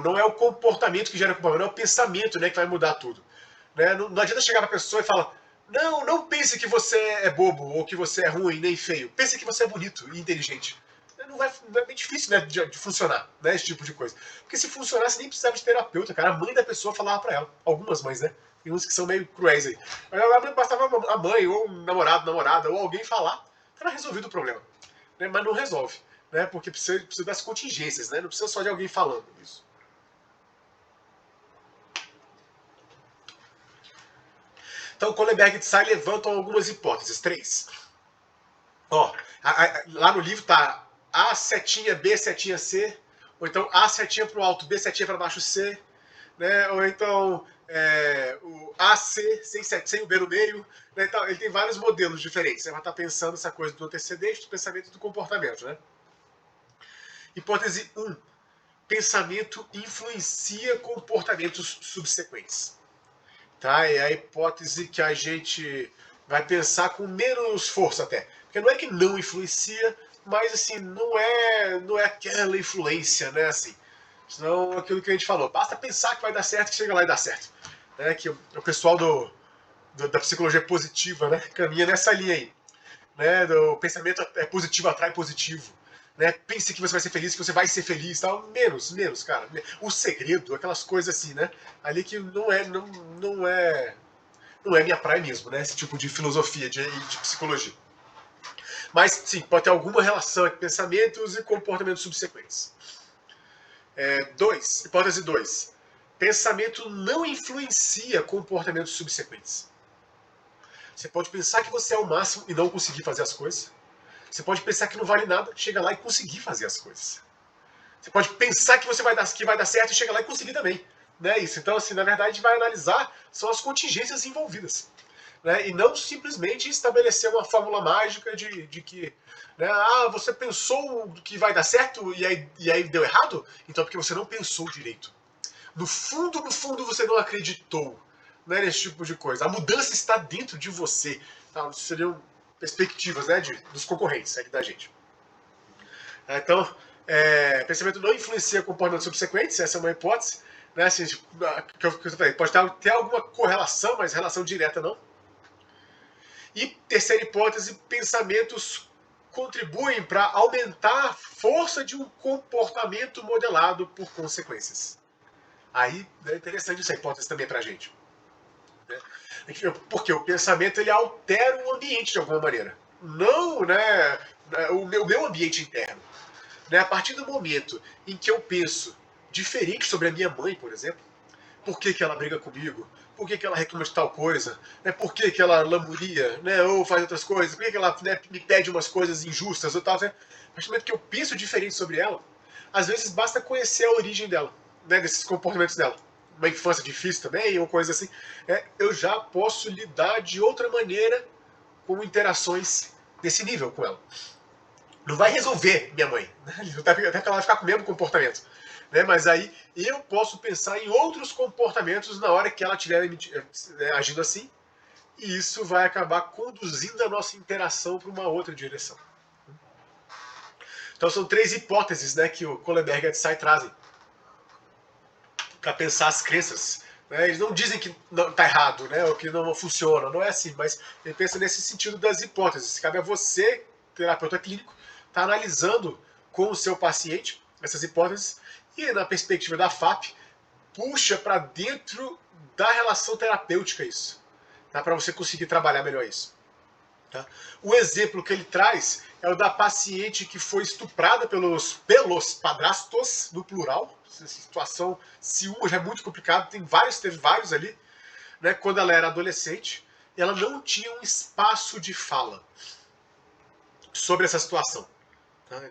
não é o comportamento que gera comportamento, não é o pensamento, né, que vai mudar tudo. Né? Não adianta chegar para a pessoa e falar, não pense que você é bobo, ou que você é ruim, nem feio. Pense que você é bonito e inteligente. Não é bem difícil, né, de funcionar, né, esse tipo de coisa. Porque se funcionasse, nem precisava de terapeuta, cara. A mãe da pessoa falava para ela. Algumas mães, né? Tem uns que são meio cruéis aí. Mas bastava a mãe, ou um namorado, namorada, ou alguém falar, era resolvido o problema. Né? Mas não resolve. Né? Porque precisa das contingências, né? Não precisa só de alguém falando isso. Então, Kohlenberg e Tsai levantam algumas hipóteses, três. Ó, lá no livro tá A setinha, B setinha, C, ou então A setinha para o alto, B setinha para baixo, C, né? Ou então o AC sem o B no meio. Né? Então, ele tem vários modelos diferentes. Você vai estar pensando essa coisa do antecedente, do pensamento e do comportamento. Né? Hipótese 1. Pensamento influencia comportamentos subsequentes. Tá? É a hipótese que a gente vai pensar com menos força até. Porque não é que não influencia, mas assim, não é aquela influência, né? Assim, senão aquilo que a gente falou, basta pensar que vai dar certo que chega lá e dá certo. Né? Que o pessoal da psicologia positiva, né, caminha nessa linha aí. Né? Do pensamento é positivo atrai positivo. Né? Pense que você vai ser feliz, que você vai ser feliz, tal. Menos, cara. O segredo, aquelas coisas assim, né? Ali que não é minha praia mesmo, né? Esse tipo de filosofia, de psicologia. Mas sim, pode ter alguma relação entre pensamentos e comportamentos subsequentes. Hipótese 2. Pensamento não influencia comportamentos subsequentes. Você pode pensar que você é o máximo e não conseguir fazer as coisas. Você pode pensar que não vale nada, chega lá e conseguir fazer as coisas. Você pode pensar que vai dar certo e chega lá e conseguir também. Né? Isso. Então, assim, na verdade, a gente vai analisar são as contingências envolvidas. Né? E não simplesmente estabelecer uma fórmula mágica de que né, você pensou que vai dar certo e aí deu errado? Então é porque você não pensou direito. No fundo, você não acreditou, né, nesse tipo de coisa. A mudança está dentro de você. Tá? Isso seriam perspectivas, né, dos concorrentes aqui da gente. Então, pensamento não influencia comportamentos subsequentes, essa é uma hipótese. Né, assim, que eu falei, pode ter alguma correlação, mas relação direta não. E terceira hipótese, pensamentos contribuem para aumentar a força de um comportamento modelado por consequências. Aí é interessante essa hipótese também para a gente. Né? Porque o pensamento ele altera o ambiente de alguma maneira. Não né, o meu ambiente interno. Né? A partir do momento em que eu penso diferente sobre a minha mãe, por exemplo, por que ela briga comigo? Por que ela reclama de tal coisa? Né? Por que ela lamburia? Né? Ou faz outras coisas? Por que ela né, me pede umas coisas injustas? Ou tal, né? A partir do momento que eu penso diferente sobre ela, às vezes basta conhecer a origem dela, né? Desses comportamentos dela. Uma infância difícil também, ou coisa assim. Eu já posso lidar de outra maneira com interações desse nível com ela. Não vai resolver minha mãe. Até que ela vai ficar com o mesmo comportamento. Né? Mas aí eu posso pensar em outros comportamentos na hora que ela estiver agindo assim. E isso vai acabar conduzindo a nossa interação para uma outra direção. Então são três hipóteses, né, que o Kohlenberg e a Tsai trazem para pensar as crenças. Né? Eles não dizem que está errado, né, ou que não funciona, não é assim, mas ele pensa nesse sentido das hipóteses. Cabe a você, terapeuta clínico, estar analisando com o seu paciente essas hipóteses e, na perspectiva da FAP, puxa para dentro da relação terapêutica isso, tá? Para você conseguir trabalhar melhor isso. Tá? O exemplo que ele traz é o da paciente que foi estuprada pelos padrastos, no plural. Essa situação, ciúme já é muito complicado, teve vários ali. Né, quando ela era adolescente, e ela não tinha um espaço de fala sobre essa situação. Tá?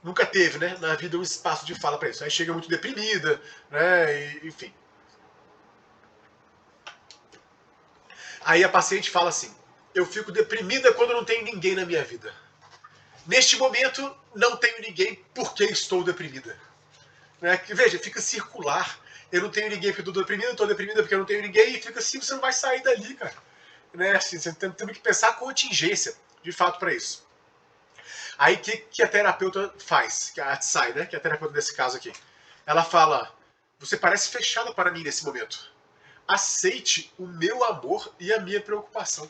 Nunca teve, né, na vida um espaço de fala para isso. Aí chega muito deprimida, né, enfim. Aí a paciente fala assim: eu fico deprimida quando não tenho ninguém na minha vida. Neste momento, não tenho ninguém porque estou deprimida. Né? Veja, fica circular. Eu não tenho ninguém porque estou deprimida porque eu não tenho ninguém, e fica assim, você não vai sair dali, cara. Né? Assim, você tem que pensar com contingência, de fato, para isso. Aí o que a terapeuta faz? Que a Tsai, né? Que é a terapeuta desse caso aqui. Ela fala: você parece fechada para mim nesse momento. Aceite o meu amor e a minha preocupação.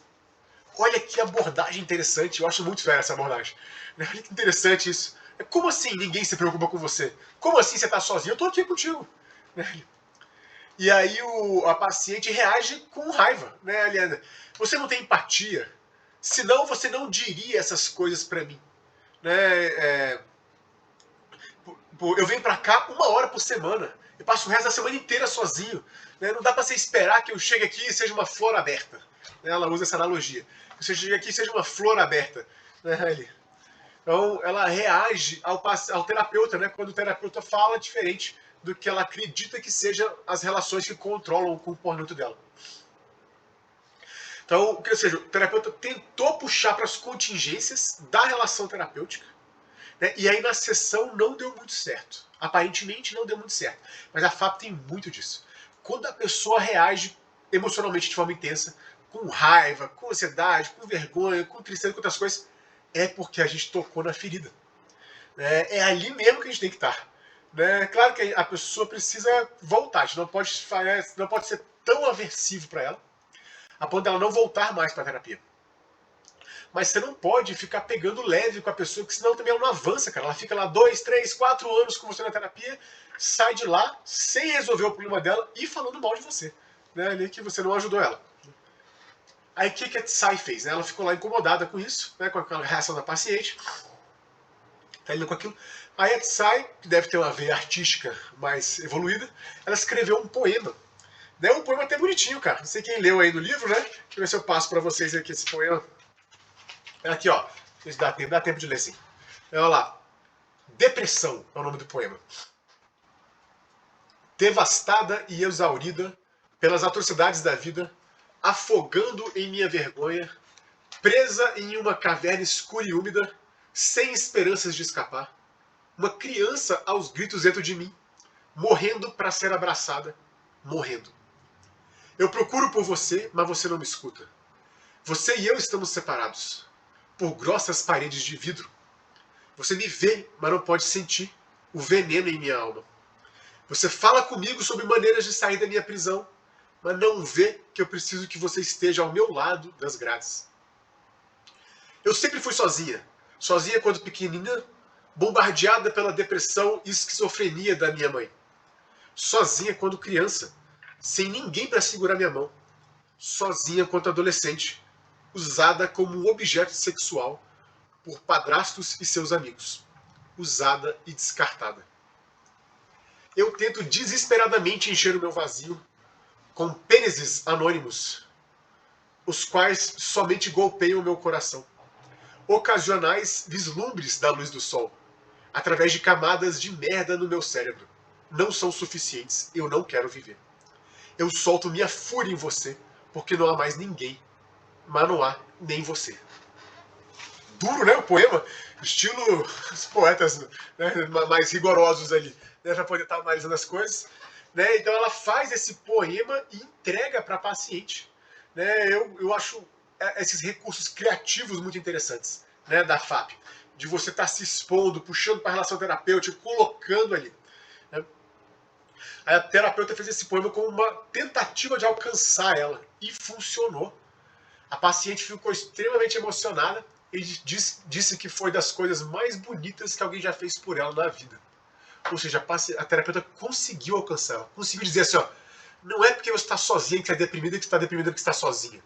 Olha que abordagem interessante, eu acho muito fera essa abordagem. Olha que interessante isso. Como assim ninguém se preocupa com você? Como assim você está sozinho? Eu estou aqui contigo. E aí a paciente reage com raiva. Né, Aliana? Você não tem empatia, senão você não diria essas coisas para mim. Né, eu venho para cá 1 hora por semana. Eu passo o resto da semana inteira sozinho. Né, não dá para você esperar que eu chegue aqui e seja uma flor aberta. Ela usa essa analogia. Que aqui seja uma flor aberta. Né, ali. Então, ela reage ao terapeuta, né? Quando o terapeuta fala diferente do que ela acredita que sejam as relações que controlam o comportamento dela. Então, ou seja, o terapeuta tentou puxar para as contingências da relação terapêutica, né? E aí na sessão não deu muito certo. Aparentemente não deu muito certo. Mas a FAP tem muito disso. Quando a pessoa reage emocionalmente de forma intensa, com raiva, com ansiedade, com vergonha, com tristeza, com outras coisas, é porque a gente tocou na ferida. É ali mesmo que a gente tem que estar. Né? Claro que a pessoa precisa voltar, a gente não pode ser tão aversivo para ela, a ponto dela não voltar mais para a terapia. Mas você não pode ficar pegando leve com a pessoa, porque senão também ela não avança, cara. Ela fica lá 2, 3, 4 anos com você na terapia, sai de lá sem resolver o problema dela e falando mal de você. Né? Ali que você não ajudou ela. Aí o que a Tsai fez? Né? Ela ficou lá incomodada com isso, né? Com aquela reação da paciente. Tá lidando com aquilo. Aí a Tsai, que deve ter uma veia artística mais evoluída, ela escreveu um poema. Né? Um poema até bonitinho, cara. Não sei quem leu aí no livro, né? Deixa eu ver se eu passo para vocês aqui esse poema. Aqui, ó. Dá tempo de ler sim. Olha lá. Depressão é o nome do poema. Devastada e exaurida pelas atrocidades da vida, afogando em minha vergonha, presa em uma caverna escura e úmida, sem esperanças de escapar, uma criança aos gritos dentro de mim, morrendo para ser abraçada, morrendo. Eu procuro por você, mas você não me escuta. Você e eu estamos separados por grossas paredes de vidro. Você me vê, mas não pode sentir o veneno em minha alma. Você fala comigo sobre maneiras de sair da minha prisão, mas não vê que eu preciso que você esteja ao meu lado das grades. Eu sempre fui sozinha. Sozinha quando pequenina, bombardeada pela depressão e esquizofrenia da minha mãe. Sozinha quando criança, sem ninguém para segurar minha mão. Sozinha quando adolescente, usada como um objeto sexual por padrastos e seus amigos. Usada e descartada. Eu tento desesperadamente encher o meu vazio com pênises anônimos, os quais somente golpeiam o meu coração. Ocasionais vislumbres da luz do sol, através de camadas de merda no meu cérebro. Não são suficientes, eu não quero viver. Eu solto minha fúria em você, porque não há mais ninguém, mas não há nem você. Duro, né, o poema? Estilo os poetas, né, mais rigorosos ali, né, para poder estar analisando as coisas. Né? Então ela faz esse poema e entrega para a paciente. Né? Eu acho esses recursos criativos muito interessantes, né, da FAP. De você estar se expondo, puxando para a relação terapêutica, colocando ali. Né? A terapeuta fez esse poema como uma tentativa de alcançar ela. E funcionou. A paciente ficou extremamente emocionada e disse que foi das coisas mais bonitas que alguém já fez por ela na vida. Ou seja, a terapeuta conseguiu alcançá-la. Conseguiu dizer assim, ó, não é porque você está sozinha que você é deprimida que você está deprimida que você está sozinha.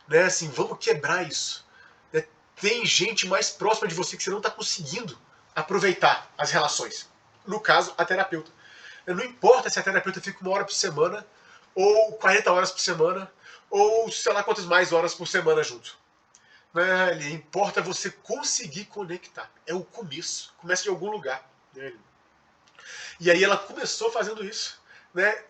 Né? Assim, vamos quebrar isso. Né? Tem gente mais próxima de você que você não está conseguindo aproveitar as relações. No caso, a terapeuta. Não importa se a terapeuta fica 1 hora por semana, ou 40 horas por semana, ou sei lá quantas mais horas por semana junto. Né? Importa você conseguir conectar. É o começo. Começa de algum lugar. Né? E aí ela começou fazendo isso. Né?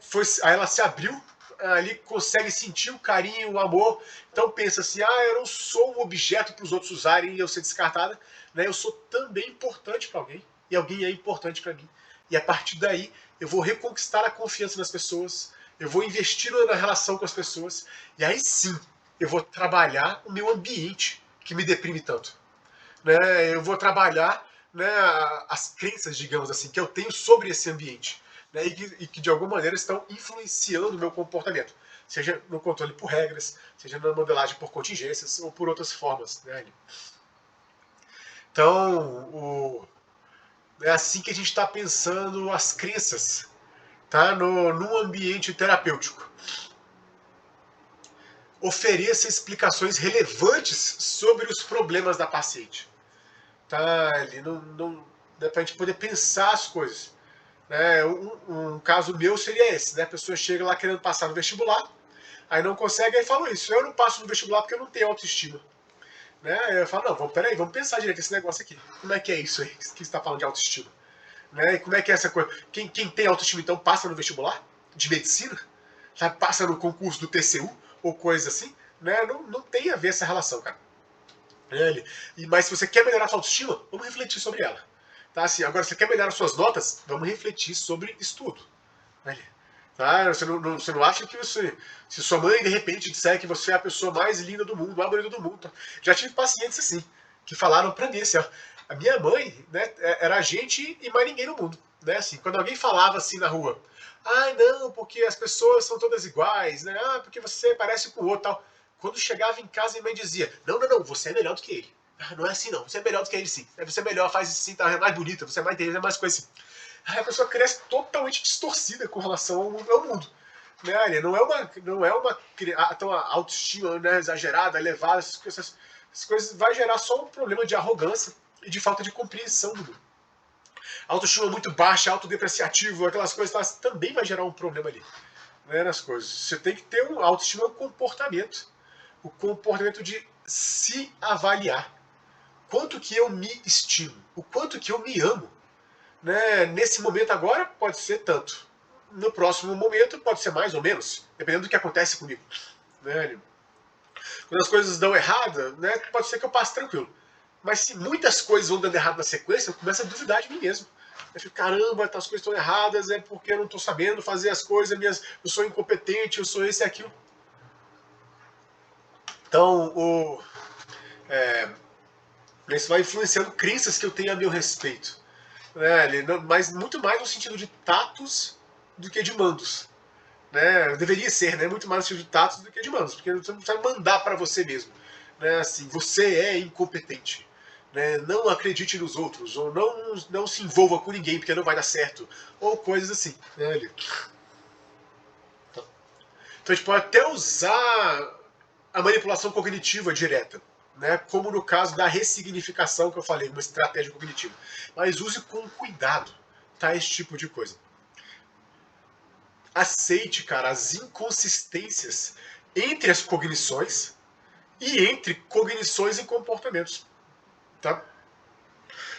Aí ela se abriu, ali consegue sentir o carinho, o amor. Então pensa assim, eu não sou um objeto para os outros usarem e eu ser descartada. Né? Eu sou também importante para alguém. E alguém é importante para mim. E a partir daí eu vou reconquistar a confiança nas pessoas. Eu vou investir na relação com as pessoas. E aí sim, eu vou trabalhar o meu ambiente que me deprime tanto. Né? Eu vou trabalhar, né, as crenças, digamos assim, que eu tenho sobre esse ambiente. Né? E que de alguma maneira estão influenciando o meu comportamento. Seja no controle por regras, seja na modelagem por contingências ou por outras formas. Né? Então, é assim que a gente está pensando as crenças, tá? No ambiente terapêutico. Ofereça explicações relevantes sobre os problemas da paciente. Tá? Não dá pra gente poder pensar as coisas. Né? Um caso meu seria esse, né? A pessoa chega lá querendo passar no vestibular, Aí não consegue, aí falou isso. Eu não passo no vestibular porque eu não tenho autoestima. Né? Aí eu falo, não, peraí, vamos pensar direito nesse negócio aqui. Como é que é isso aí que você está falando de autoestima? Né? E como é que é essa coisa? Quem tem autoestima, então, passa no vestibular de medicina? Sabe? Passa no concurso do TCU ou coisa assim? Né? Não tem a ver essa relação, cara. Mas se você quer melhorar a sua autoestima, vamos refletir sobre ela. Tá? Assim, agora, se você quer melhorar as suas notas, vamos refletir sobre estudo. Tá? Você não acha que você. Se sua mãe de repente disser que você é a pessoa mais linda do mundo, a mais bonita do mundo. Tá? Já tive pacientes assim, que falaram pra mim assim, ó, a minha mãe, né, era a gente e mais ninguém no mundo. Né? Assim, quando alguém falava assim na rua, ah, não, porque as pessoas são todas iguais, né? Ah, porque você parece com o outro tal. Quando chegava em casa, minha mãe dizia, não, você é melhor do que ele. Ah, não é assim não, você é melhor do que ele sim. Você é melhor, faz isso sim, tá, é mais bonita, você é mais inteligente, é mais coisa assim. Aí a pessoa cresce totalmente distorcida com relação ao mundo. Né? Não é uma então, a autoestima, né, exagerada, elevada, essas coisas vai gerar só um problema de arrogância e de falta de compreensão do mundo. Autoestima muito baixa, autodepreciativo, aquelas coisas também vai gerar um problema ali. Né, nas coisas. Você tem que ter autoestima, um comportamento. O comportamento de se avaliar. Quanto que eu me estimo, o quanto que eu me amo. Né? Nesse momento agora pode ser tanto. No próximo momento pode ser mais ou menos, dependendo do que acontece comigo. Né? Quando as coisas dão errado, né, pode ser que eu passe tranquilo. Mas se muitas coisas vão dando errado na sequência, eu começo a duvidar de mim mesmo. Eu fico, caramba, as coisas estão erradas, é porque eu não estou sabendo fazer as coisas, eu sou incompetente, eu sou esse e aquilo. Então, isso vai influenciando crenças que eu tenho a meu respeito. Mas muito mais no sentido de tatos do que de mandos. Né? Deveria ser, né? Muito mais no sentido de tatos do que de mandos, porque você não precisa mandar para você mesmo. Né? Assim, você é incompetente. Né? Não acredite nos outros, ou não se envolva com ninguém porque não vai dar certo, ou coisas assim. Né? Então a gente pode até usar a manipulação cognitiva direta, né? Como no caso da ressignificação que eu falei, uma estratégia cognitiva. Mas use com cuidado, tá? Esse tipo de coisa. Aceite, cara, as inconsistências entre as cognições e entre cognições e comportamentos. Tá?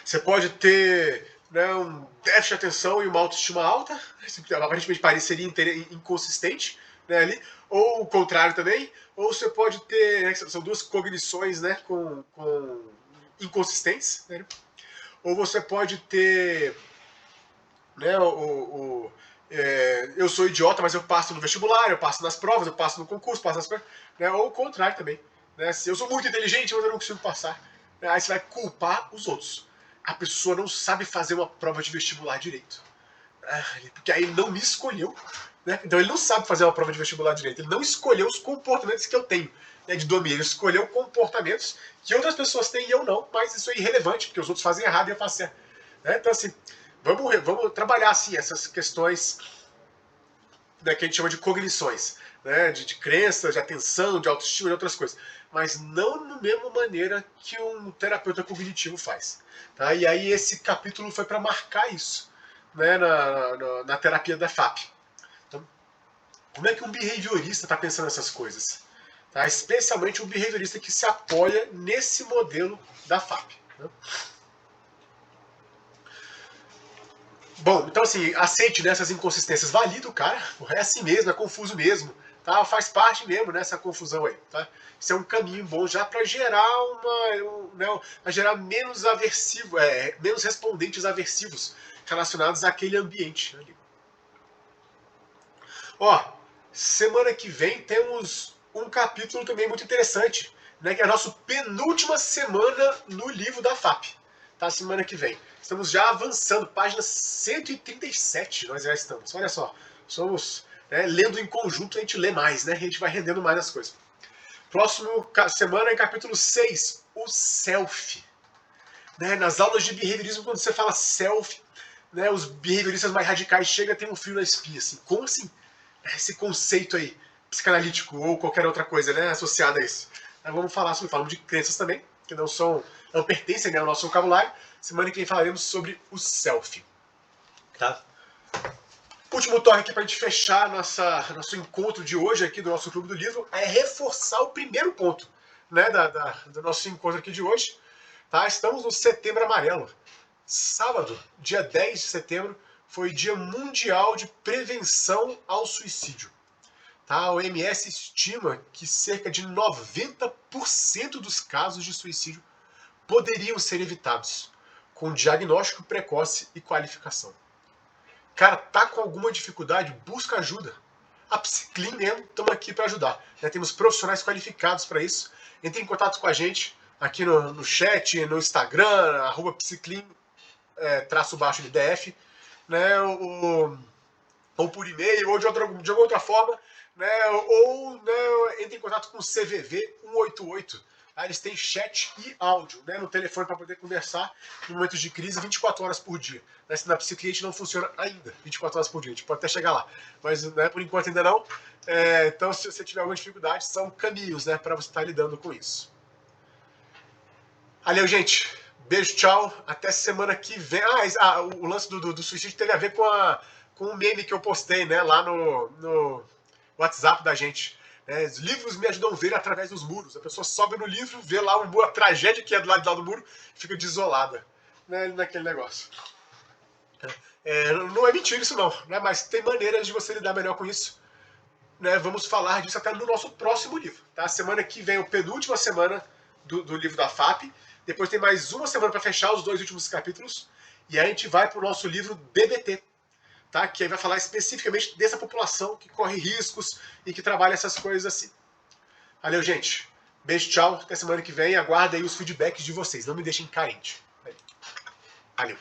Você pode ter, né, um déficit de atenção e uma autoestima alta, aparentemente pareceria inconsistente, né, ali, ou o contrário também, ou você pode ter, né, são duas cognições, né, com inconsistentes, né, ou você pode ter, né, eu sou idiota, mas eu passo no vestibular, eu passo nas provas, eu passo no concurso, passo nas coisas, né, ou o contrário também. Né, se eu sou muito inteligente, mas eu não consigo passar. Né, aí você vai culpar os outros. A pessoa não sabe fazer uma prova de vestibular direito. Porque aí ele não me escolheu. Né? Então ele não sabe fazer uma prova de vestibular direito. Ele não escolheu os comportamentos que eu tenho, né, de domínio. Ele escolheu comportamentos que outras pessoas têm e eu não, mas isso é irrelevante, porque os outros fazem errado e eu faço certo. Né? Então, assim, vamos trabalhar assim, essas questões, né, que a gente chama de cognições. Né, de crença, de atenção, de autoestima e outras coisas. Mas não da mesma maneira que um terapeuta cognitivo faz. Tá? E aí esse capítulo foi para marcar isso, né, na terapia da FAP. Então, como é que um behaviorista está pensando essas coisas? Tá? Especialmente um behaviorista que se apoia nesse modelo da FAP. Né? Bom, então assim, aceite nessas inconsistências, valida o cara, é assim mesmo, é confuso mesmo, tá? Faz parte mesmo nessa confusão aí, tá? Isso é um caminho bom já para gerar pra gerar menos aversivo, menos respondentes aversivos relacionados àquele ambiente ali. Ó, semana que vem temos um capítulo também muito interessante, né? Que é a nossa penúltima semana no livro da FAP, tá? Semana que vem. Estamos já avançando, página 137 nós já estamos. Olha só, somos, né, lendo em conjunto, a gente lê mais, né? A gente vai rendendo mais as coisas. Próximo semana é capítulo 6, o self. Né? Nas aulas de behaviorismo, quando você fala self, né, os behavioristas mais radicais chegam a ter um frio na espinha. Assim. Como assim? Esse conceito aí, psicanalítico ou qualquer outra coisa, né, associada a isso. Vamos falar de crenças também, que não pertencem, né, ao nosso vocabulário. Semana que vem falaremos sobre o self. Tá? Último toque aqui para a gente fechar nosso encontro de hoje aqui do nosso Clube do Livro é reforçar o primeiro ponto, né, do nosso encontro aqui de hoje. Tá? Estamos no Setembro Amarelo. Sábado, dia 10 de setembro, foi Dia Mundial de Prevenção ao Suicídio. Tá? A OMS estima que cerca de 90% dos casos de suicídio poderiam ser evitados com diagnóstico precoce e qualificação. Cara, tá com alguma dificuldade? Busca ajuda. A Psiclean mesmo, estamos aqui para ajudar. Temos profissionais qualificados para isso. Entre em contato com a gente aqui no chat, no Instagram, @Psiclean _DF, né, ou por e-mail, ou de alguma outra forma, né, ou né, entre em contato com o CVV 188. Eles têm chat e áudio, né, no telefone para poder conversar em momentos de crise 24 horas por dia. Né, se na Psicliente não funciona ainda 24 horas por dia, a gente pode até chegar lá, mas né, por enquanto ainda não. Então, se você tiver alguma dificuldade, são caminhos, né, para você estar lidando com isso. Valeu, gente. Beijo, tchau. Até semana que vem. O lance do suicídio teve a ver com o meme que eu postei, né, lá no WhatsApp da gente. Os livros me ajudam a ver através dos muros. A pessoa sobe no livro, vê lá a tragédia que é do lado de lá do muro, fica desolada, né, naquele negócio. Não é mentira isso não, né, mas tem maneiras de você lidar melhor com isso. Né, vamos falar disso até no nosso próximo livro. Tá? Semana que vem, a penúltima semana do livro da FAP. Depois tem mais uma semana para fechar os 2 últimos capítulos. E aí a gente vai para o nosso livro DBT. Tá? Que aí vai falar especificamente dessa população que corre riscos e que trabalha essas coisas assim. Valeu, gente. Beijo, tchau. Até semana que vem. Aguarda aí os feedbacks de vocês. Não me deixem carente. Valeu.